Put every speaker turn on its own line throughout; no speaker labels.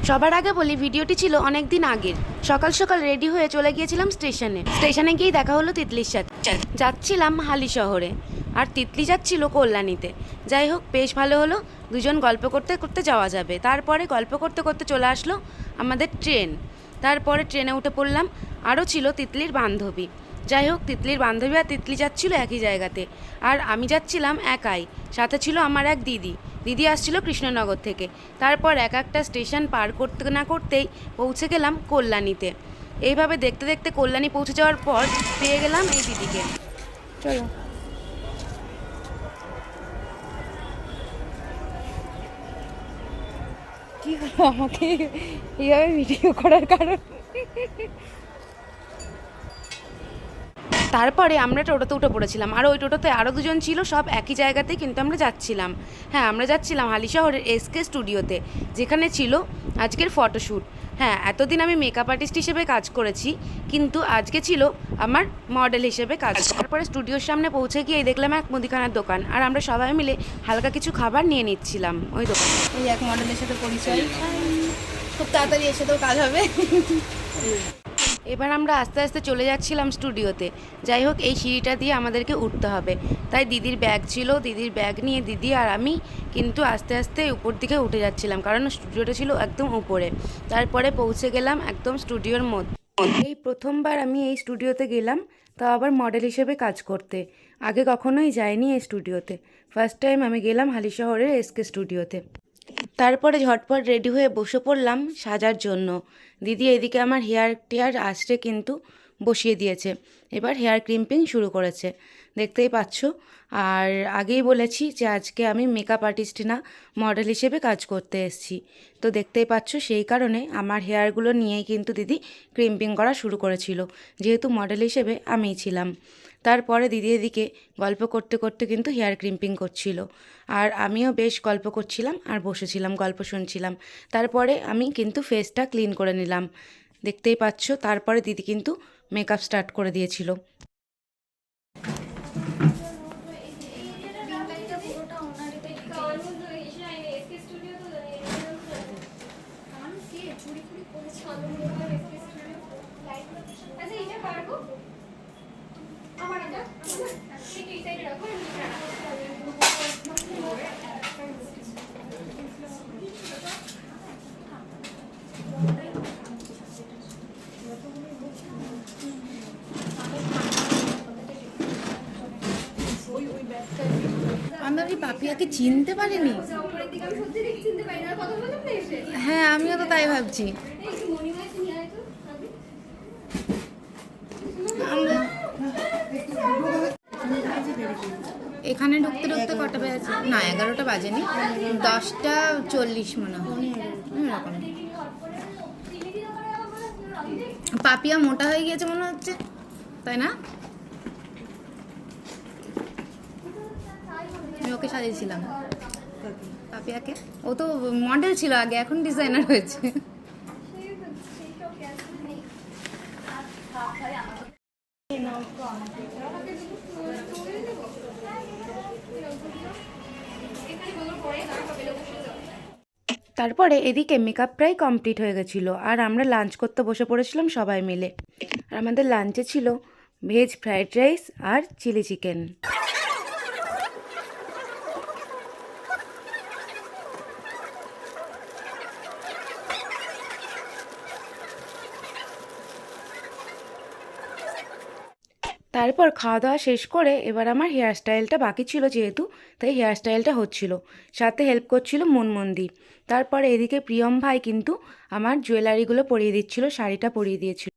সবার আগে বলি, ভিডিওটি ছিল অনেক দিন আগের। সকাল সকাল রেডি হয়ে চলে গিয়েছিলাম স্টেশনে গিয়েই দেখা হলো তিতলির সাথে। যাচ্ছিলাম হালি শহরে, আর তিতলি যাচ্ছিল কল্যাণীতে। যাই হোক, বেশ ভালো হলো, দুজন গল্প করতে করতে যাওয়া যাবে। তারপরে গল্প করতে করতে চলে আসলো আমাদের ট্রেন। তারপরে ট্রেনে উঠে পড়লাম, আরও ছিল তিতলির বান্ধবী। যাই হোক, তিতলির বান্ধবী আর তিতলি যাচ্ছিল একই জায়গাতে, আর আমি যাচ্ছিলাম একাই। সাথে ছিল আমার এক দিদি আসছিল কৃষ্ণনগর থেকে। তারপর এক একটা স্টেশন পার করতে না করতেই পৌঁছে গেলাম কল্যাণীতে। এইভাবে দেখতে দেখতে কল্যাণী পৌঁছে যাওয়ার পর পেয়ে গেলাম এই দিদিকে। চলো।
কি হলো আমাকে এইভাবে ভিডিও করার কারণ?
তারপরে আমরা টোটোতে উঠে পড়েছিলাম, আর ওই টোটোতে আরও দুজন ছিল, সব একই জায়গাতেই, কিন্তু আমরা যাচ্ছিলাম। হ্যাঁ, আমরা যাচ্ছিলাম হালিশহরের এসকে স্টুডিওতে, যেখানে ছিল আজকের ফটোশ্যুট। হ্যাঁ, এতদিন আমি মেকআপ আর্টিস্ট হিসেবে কাজ করেছি, কিন্তু আজকে ছিল আমার মডেল হিসেবে কাজ। তারপরে স্টুডিওর সামনে পৌঁছে গিয়ে দেখলাম এক মুদিখানার দোকান, আর আমরা সবাই মিলে হালকা কিছু খাবার নিয়ে নিচ্ছিলাম ওই দোকানে।
এই এক মডেলের সাথে পরিচয়, খুব তাড়াতাড়ি এর সাথেও কাজ হবে।
এবার আমরা আস্তে আস্তে চলে যাচ্ছিলাম স্টুডিওতে। যাই হোক, এই সিঁড়িটা দিয়ে আমাদেরকে উঠতে হবে, তাই দিদির ব্যাগ ছিল, দিদির ব্যাগ নিয়ে দিদি আর আমি কিন্তু আস্তে আস্তে উপর দিকে উঠে যাচ্ছিলাম, কারণ স্টুডিওটা ছিল একদম উপরে। তারপরে পৌঁছে গেলাম একদম স্টুডিওর মধ্যে। এই প্রথমবার আমি এই স্টুডিওতে গেলাম, তাও আবার মডেল হিসেবে কাজ করতে। আগে কখনোই যাইনি এই স্টুডিওতে, ফার্স্ট টাইম আমি গেলাম হালিশহরের এসকে স্টুডিওতে। তারপরে ঝটপট রেডি হয়ে বসে পড়লাম সাজার জন্য। দিদি এদিকে আমার হেয়ার টেয়ার আঁচড়ে কিন্তু বসিয়ে দিয়েছে, এবার হেয়ার ক্রিম্পিং শুরু করেছে, দেখতেই পাচ্ছ। আর আগেই বলেছি যে আজকে আমি মেকআপ আর্টিস্ট না, মডেল হিসেবে কাজ করতে এসেছি, তো দেখতেই পাচ্ছ সেই কারণে আমার হেয়ারগুলো নিয়েই কিন্তু দিদি ক্রিম্পিং করা শুরু করেছিল, যেহেতু মডেল হিসেবে আমিই ছিলাম। তারপরে দিদি এদিকে গল্প করতে করতে কিন্তু হেয়ার ক্রিম্পিং করছিল, আর আমিও বেশ গল্প করছিলাম আর বসেছিলাম, গল্প শুনছিলাম। তারপরে আমি কিন্তু ফেসটা ক্লিন করে নিলাম, দেখতেই পাচ্ছ। তারপরে দিদি কিন্তু মেকআপ স্টার্ট করে দিয়েছিল।
আমরা কি পাপিয়াকে চিনতে পারিনি? হ্যাঁ, আমিও তো তাই ভাবছি। এখানে ঢুকতে ঢুকতে কটা বাজে? না, 11টা বাজেনি, 10টা 40 মনে হয় এরকম। পাপিয়া মোটা হয়ে গিয়েছে মনে হচ্ছে, তাই না? আমি ওকে সাজিয়েছিলাম, পাপিয়াকে। ও তো মডেল ছিল আগে, এখন ডিজাইনার হয়েছে।
তারপরে এদিকে মেকআপ প্রায় কমপ্লিট হয়ে গেছিলো, আর আমরা লাঞ্চ করতে বসে পড়েছিলাম সবাই মিলে। আর আমাদের লাঞ্চে ছিল ভেজ ফ্রাইড রাইস আর চিলি চিকেন। তারপর খাওয়া দাওয়া শেষ করে এবার আমার হেয়ার স্টাইলটা বাকি ছিল যেহেতু, তাই হেয়ার স্টাইলটা হচ্ছিল, সাথে হেল্প করছিল মনমন্দি। তারপরে এদিকে প্রিয়ম ভাই কিন্তু আমার জুয়েলারিগুলো পরিয়ে দিচ্ছিল, শাড়িটা পরিয়ে দিয়েছিল।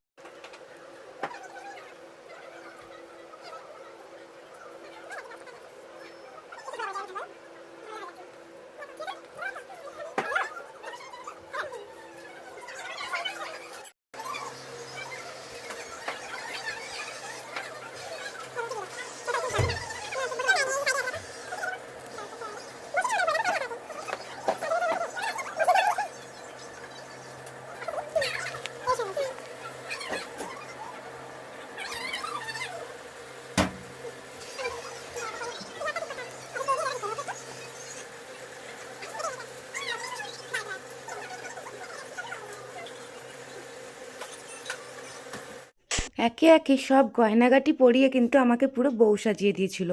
একে একে সব গয়নাগাটি পরিয়ে কিন্তু আমাকে পুরো বউ সাজিয়ে দিয়েছিল।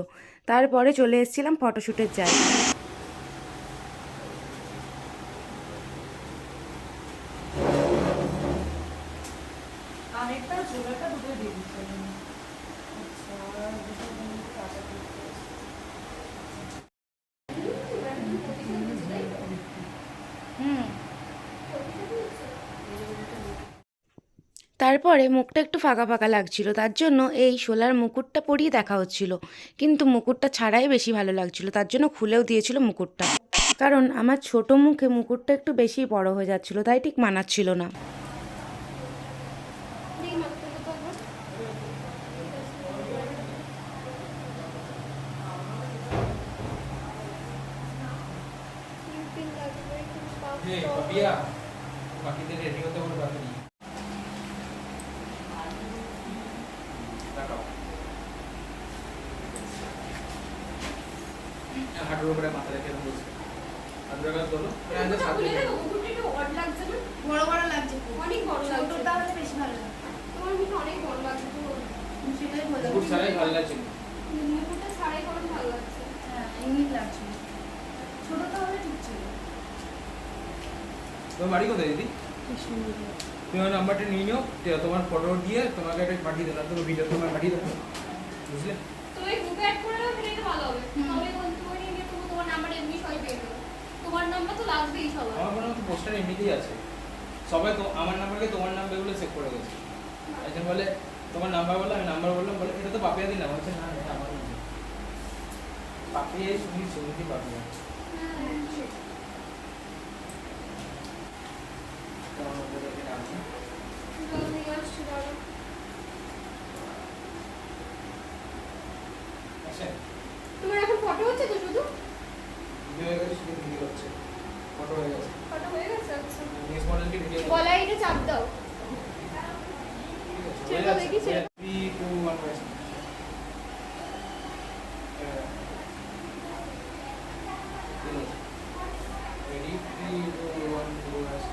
তারপরে চলে এসেছিলাম ফটোশ্যুটের জায়গায়। তারপরে মুখটা একটু ফাঁকা ফাঁকা লাগছিল, তার জন্য এই শোলার মুকুটটা পরিয়ে দেখা হচ্ছিল, কিন্তু মুকুটটা ছাড়াই বেশি ভালো লাগছিল, তার জন্য খুলেও দিয়েছিল মুকুটটা। কারণ আমার ছোট মুখে মুকুটটা একটু বেশি বড় হয়ে যাচ্ছিল, তাই ঠিক মানাচ্ছিল না।
বাকিদের রেডি হতে বলে বাকি হাঁটুর উপরে মাথা রেখে বসে হাঁটুর কাজ করো
বড় বড় লাগছে,
অনেক বড় লাগছে।
ছোটটা হলে বেশি ভালো লাগে।
তোমার মুখে অনেক বড় লাগছে তো।
সেটাই বলে
মুকুট ছাড়াই ভালো লাগছে।
মুখটা ছাড়াই কোনো ভালো লাগছে।
হ্যাঁ, ইউনিক লাগছে। ছোটটা হলে ঠিক ছিল।
তোমার বাড়ি কোথায় দিদি? তুমি আমার নাম্বারটা নিয়ে নিও, তোমার ফটো দিয়ে তোমাকে একটা পাঠিয়ে দিলাম, তোমার ভিডিও তোমার পাঠিয়ে দেবো, বুঝলে?
তুমি গ্রুপে অ্যাড করে দাও, সেটাই তো ভালো হবে। তাহলে বলতে পারি যে তুমি তোমার নাম্বার এমনি সবাই পেয়ে যাবে। তোমার নাম্বার তো লাগবেই সবার।
আমার মনে হয় পোস্টার এমনিতেই আছে, সবাই তো আমার নাম্বারকে তোমার নাম্বারগুলো সেভ করে গেছে। একজন বলে তোমার নাম্বার বললো, আমি নাম্বার বললাম, বলে এটা তো পাপিয়া দিলাম, বলছে না এটা আমার নাম্বার। পাপিয়াই সুমিতি পাপিয়া। তোমার মধ্যে থেকে ডাকছে। আচ্ছা,
তোমার এখন ফটো হচ্ছে তো শুধু?
ভিডিও হয়ে গেছে, শুধু ভিডিও হচ্ছে, ফটো হয়ে গেছে।
ফটো হয়ে গেছে, আচ্ছা।
নেক্সট মডেলকে ভিডিও
গলায় এটা চাপ দাও। সেটা দেখি সেটা।
3 2 1 রয়েছে। রেডি 3 2 1 রয়েছে।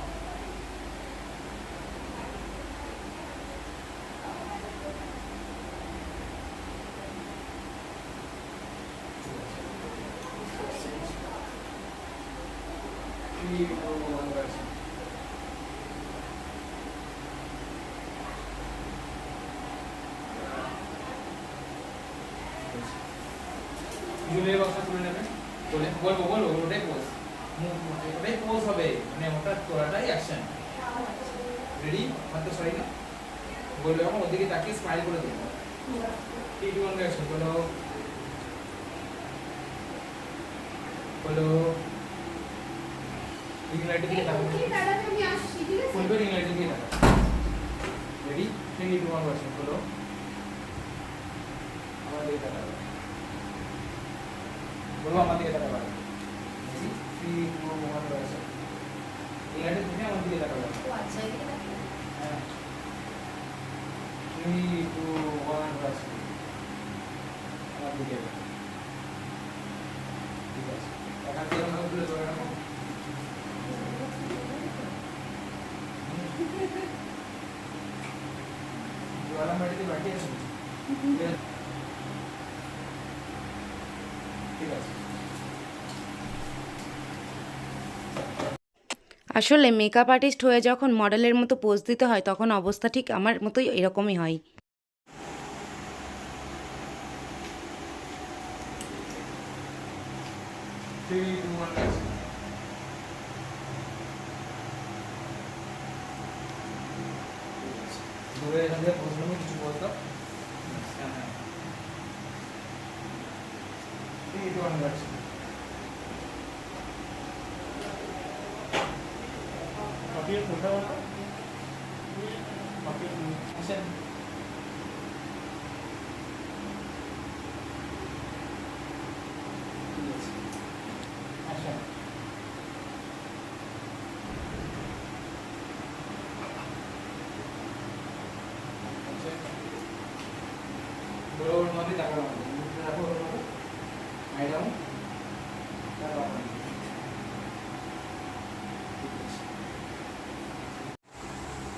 জুলের বক্সটা তুলে নেবে, বলে বলবো বলবো ওটাই পোজ, ওটাই পোজ হবে, মানে ওটা তোরাটাই অ্যাকশন। রেডি? হাতটা সরাই না, বলবে এখন ওদিকে তাকিয়ে স্মাইল করে দেবো। 3 2 1 অ্যাকশন। বলো বলো রিং লাইটের দিকে তাকাও,
এই দাদাকে আমি আসছি, ঠিক আছে?
বলবে রিং লাইটের দিকে তাকাও। Ready 3 2 1 action. বলো আমার দিকে তাকাও, বলো আমার দিকে তাকাও। 3 2 1 অ্যাকশন। রিং লাইটের দিকে আমার দিকে তাকাও।
ও আচ্ছা, এদিকে দেখো।
হ্যাঁ 3 2 1 অ্যাকশন। আমার দিকে তাকাও। ঠিক আছে, এখন কেমন ভাবে তুলে ধরে রাখো। জোয়ালা মাটিতে বাকি আছে, ঠিক আছে।
আসলে মেকআপ আর্টিস্ট হয়ে যখন মডেলের মতো পোজ দিতে হয়, তখন অবস্থা ঠিক আমার মতোই এরকমই হয়।
3 2 1 অ্যাকশন। দূরে এখান থেকে প্রশ্ন কিছু বলতো। হ্যাঁ হ্যাঁ 3 2 1 অ্যাকশন।
পাপিয়ার কোনটা বলতো?
পাপিয়া অ্যাকশন। অ্যাকশন। বড় বড় মধ্যে তাকাও, রাখো ওর মধ্যে আই দাও, তাকাও।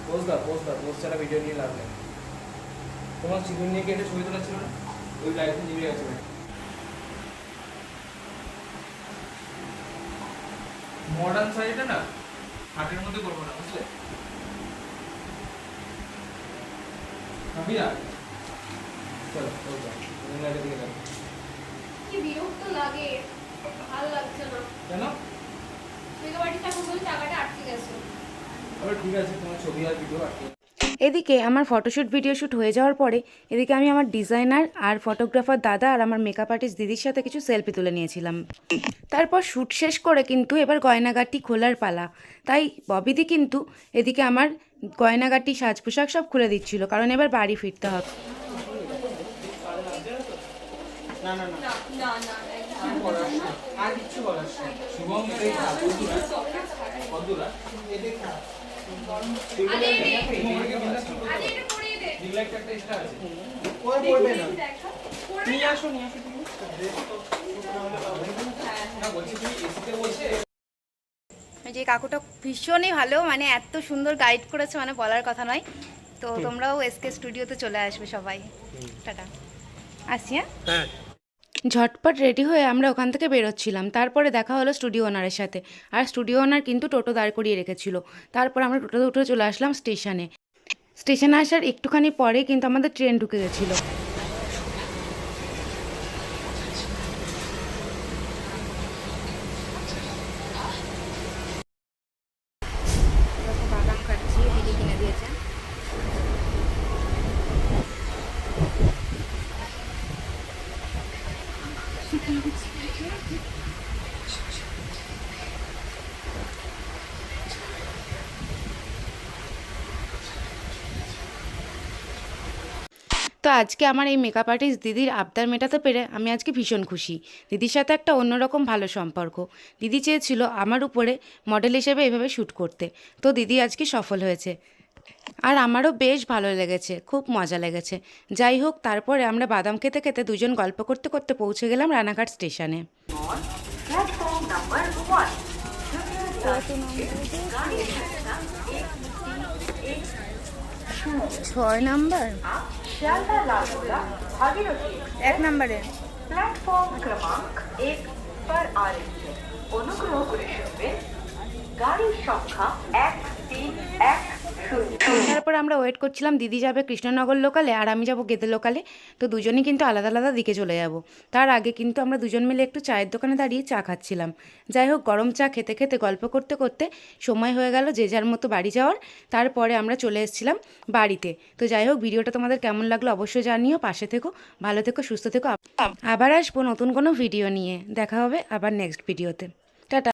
পোজ দাও, পোজ ছাড়া ভিডিও নিয়ে লাভ নেই। তোমার সিগুন নিয়ে কেটে ছবি তোলা ছিল না ওই লাইটে নিভে গেছে মডার্ন শাড়িটা না হাটের মধ্যে করবো না বুঝলে চলো লাইটের দিকে যাবো
কি বিরক্ত লাগে, ভালো লাগছে না।
কেন
মেকআপ আর্টিস্ট এখন বলে টাকাটা আটকে গেছে।
আবার ঠিক আছে তোমার ছবি আর ভিডিও আটকে
এদিকে আমার ফটোশ্যুট ভিডিও শ্যুট হয়ে যাওয়ার পরে এদিকে আমি আমার ডিজাইনার আর ফটোগ্রাফার দাদা আর আমার মেকআপ আর্টিস্ট দিদির সাথে কিছু সেলফি তুলে নিয়েছিলাম। তারপর শ্যুট শেষ করে কিন্তু এবার গয়নাগাটি খোলার পালা। তাই ববিদি কিন্তু এদিকে আমার গয়নাগাটি সাজ পোশাক সব খুলে দিচ্ছিল, কারণ এবার বাড়ি ফিরতে হবে।
না না না
আর কিছু বলার নেই। শুভম এই বন্ধুরা এই দেখ না
আরে এটা পরিয়ে দে।
রিল্যাক্স একটা এক্সট্রা আছে
ওই পড়বে না
দেখা
নিয়ে আসো তুমি
না বলছি তুমি এসিতে বসে
যে কাকুটা ভীষণই ভালো, মানে এত সুন্দর গাইড করেছে, মানে বলার কথা নয়। তো তোমরাও এসকে স্টুডিওতে চলে আসবে সবাই। টাটা, আসি।
হ্যাঁ
ঝটপট রেডি হয়ে আমরা ওখান থেকে বেরোচ্ছিলাম। তারপরে দেখা হলো স্টুডিও ওনারের সাথে, আর স্টুডিও ওনার কিন্তু টোটো দাঁড় করিয়ে রেখেছিল। তারপর আমরা টোটোতে উঠে চলে আসলাম স্টেশনে। স্টেশনে আসার একটুখানি পরে কিন্তু আমাদের ট্রেন ঢুকে গেছিলো।
বাদাম খাচ্ছি, দিদি কিনে দিয়েছে।
তো আজকে আমার এই মেকআপ আর্টিস্ট দিদির আবদার মেটাতে পেরে আমি আজকে ভীষণ খুশি। দিদির সাথে একটা অন্যরকম ভালো সম্পর্ক। দিদি চেয়েছিল আমার উপরে মডেল হিসেবে এভাবে শ্যুট করতে, তো দিদি আজকে সফল হয়েছে। আর আমারও বেশ ভালো লেগেছে, খুব মজা লেগেছে। যাই হোক, তারপরে আমরা বাদাম খেতে খেতে দুজন গল্প করতে করতে পৌঁছে গেলাম রানাঘাট স্টেশনে।
ছয় নাম্বার, এক নাম্বারে
प्लॅटफॉर्म क्रमांक 1 पर आ रही है। अनुग्रह করে শুনবেন গাড়ি সংখ্যা 1310।
তারপর আমরা ওয়েট করছিলাম, দিদি যাবে কৃষ্ণনগর লোকালে আর আমি যাব গেদে লোকালে। তো দুজনেই কিন্তু আলাদা আলাদা দিকে চলে যাব। তার আগে কিন্তু আমরা দুজন মিলে একটু চায়ের দোকানে দাঁড়িয়ে চা খাচ্ছিলাম। যাই হোক, গরম চা খেতে খেতে গল্প করতে করতে সময় হয়ে গেল যে যার মতো বাড়ি যাওয়ার। তারপরে আমরা চলে এসেছিলাম বাড়িতে। তো যাই হোক, ভিডিওটা তোমাদের কেমন লাগলো অবশ্যই জানিও। পাশে থেকো, ভালো থেকো, সুস্থ থেকো। আবার আসবো নতুন কোনো ভিডিও নিয়ে। দেখা হবে আবার নেক্সট ভিডিওতে।